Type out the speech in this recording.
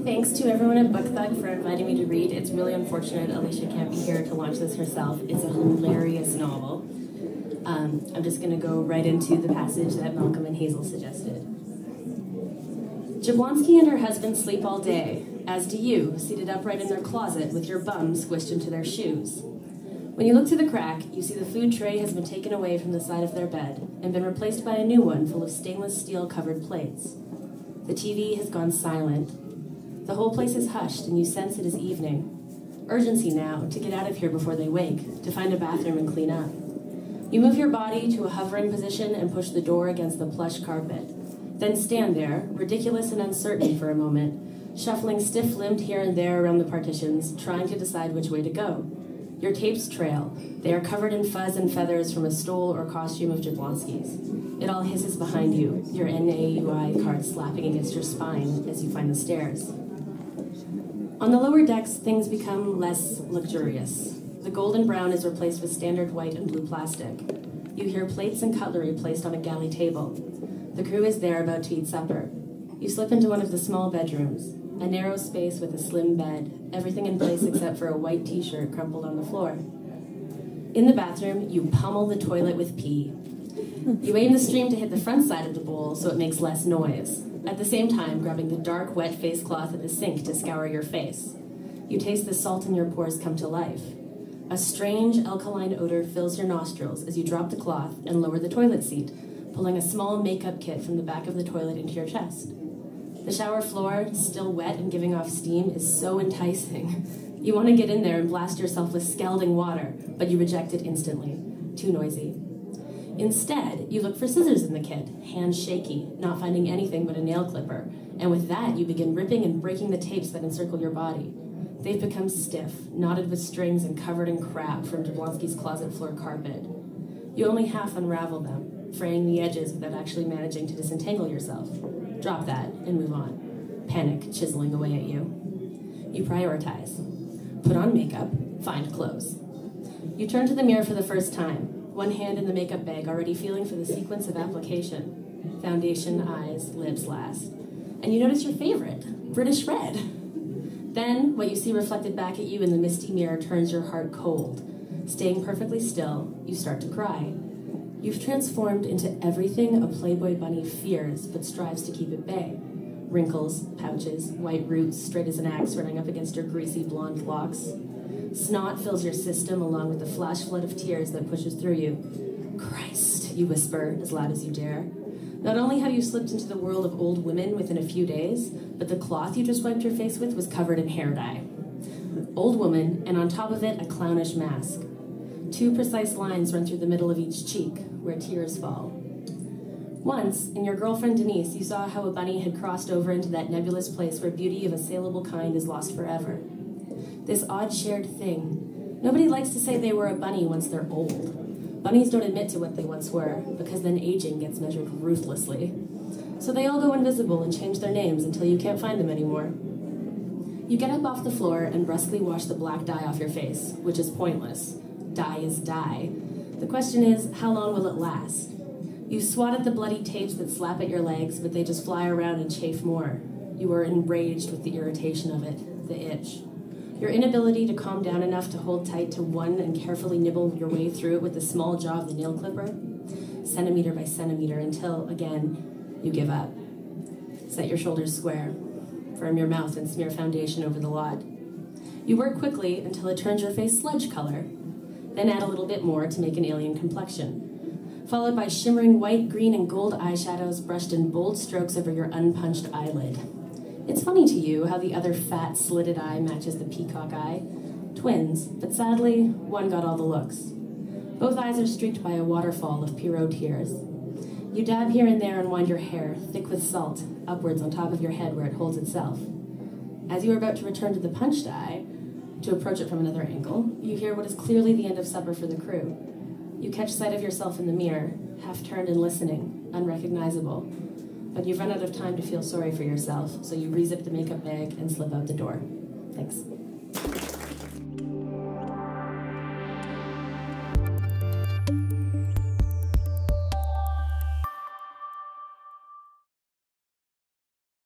Thanks to everyone at Book Thug for inviting me to read. It's really unfortunate Alisha can't be here to launch this herself. It's a hilarious novel. I'm just going to go right into the passage that Malcolm and Hazel suggested. Jablonski and her husband sleep all day, as do you, seated upright in their closet with your bum squished into their shoes. When you look through the crack, you see the food tray has been taken away from the side of their bed and been replaced by a new one full of stainless steel covered plates. The TV has gone silent. The whole place is hushed and you sense it is evening. Urgency now to get out of here before they wake, to find a bathroom and clean up. You move your body to a hovering position and push the door against the plush carpet. Then stand there, ridiculous and uncertain for a moment, shuffling stiff-limbed here and there around the partitions, trying to decide which way to go. Your tapes trail. They are covered in fuzz and feathers from a stole or costume of Jablonski's. It all hisses behind you, your NAUI card slapping against your spine as you find the stairs. On the lower decks, things become less luxurious. The golden brown is replaced with standard white and blue plastic. You hear plates and cutlery placed on a galley table. The crew is there about to eat supper. You slip into one of the small bedrooms, a narrow space with a slim bed, everything in place except for a white t-shirt crumpled on the floor. In the bathroom, you pummel the toilet with pee. You aim the stream to hit the front side of the bowl so it makes less noise, at the same time grabbing the dark, wet face cloth at the sink to scour your face. You taste the salt in your pores come to life. A strange, alkaline odor fills your nostrils as you drop the cloth and lower the toilet seat, pulling a small makeup kit from the back of the toilet into your chest. The shower floor, still wet and giving off steam, is so enticing. You want to get in there and blast yourself with scalding water, but you reject it instantly. Too noisy. Instead, you look for scissors in the kit, hands shaky, not finding anything but a nail clipper, and with that you begin ripping and breaking the tapes that encircle your body. They've become stiff, knotted with strings and covered in crap from Jablonski's closet floor carpet. You only half unravel them, fraying the edges without actually managing to disentangle yourself. Drop that and move on. Panic chiseling away at you. You prioritize. Put on makeup, find clothes. You turn to the mirror for the first time, one hand in the makeup bag already feeling for the sequence of application. Foundation, eyes, lips last. And you notice your favorite, British red. Then, what you see reflected back at you in the misty mirror turns your heart cold. Staying perfectly still, you start to cry. You've transformed into everything a Playboy bunny fears but strives to keep at bay. Wrinkles, pouches, white roots straight as an axe running up against your greasy blonde locks. Snot fills your system along with the flash flood of tears that pushes through you. Christ, you whisper as loud as you dare. Not only have you slipped into the world of old women within a few days, but the cloth you just wiped your face with was covered in hair dye. Old woman, and on top of it, a clownish mask. 2 precise lines run through the middle of each cheek, where tears fall. Once, in your girlfriend Denise, you saw how a bunny had crossed over into that nebulous place where beauty of a saleable kind is lost forever. This odd shared thing. Nobody likes to say they were a bunny once they're old. Bunnies don't admit to what they once were, because then aging gets measured ruthlessly. So they all go invisible and change their names until you can't find them anymore. You get up off the floor and brusquely wash the black dye off your face, which is pointless. Dye is dye. The question is, how long will it last? You swat at the bloody tapes that slap at your legs, but they just fly around and chafe more. You are enraged with the irritation of it, the itch. Your inability to calm down enough to hold tight to one and carefully nibble your way through it with the small jaw of the nail clipper, centimeter by centimeter, until, again, you give up. Set your shoulders square, firm your mouth and smear foundation over the lot. You work quickly until it turns your face sludge color, then add a little bit more to make an alien complexion, followed by shimmering white, green, and gold eyeshadows brushed in bold strokes over your unpunched eyelid. It's funny to you how the other fat, slitted eye matches the peacock eye. Twins, but sadly, one got all the looks. Both eyes are streaked by a waterfall of Pierrot tears. You dab here and there and wind your hair, thick with salt, upwards on top of your head where it holds itself. As you are about to return to the punched eye, to approach it from another angle, you hear what is clearly the end of supper for the crew. You catch sight of yourself in the mirror, half-turned and listening, unrecognizable. But you've run out of time to feel sorry for yourself, so you re-zip the makeup bag and slip out the door. Thanks.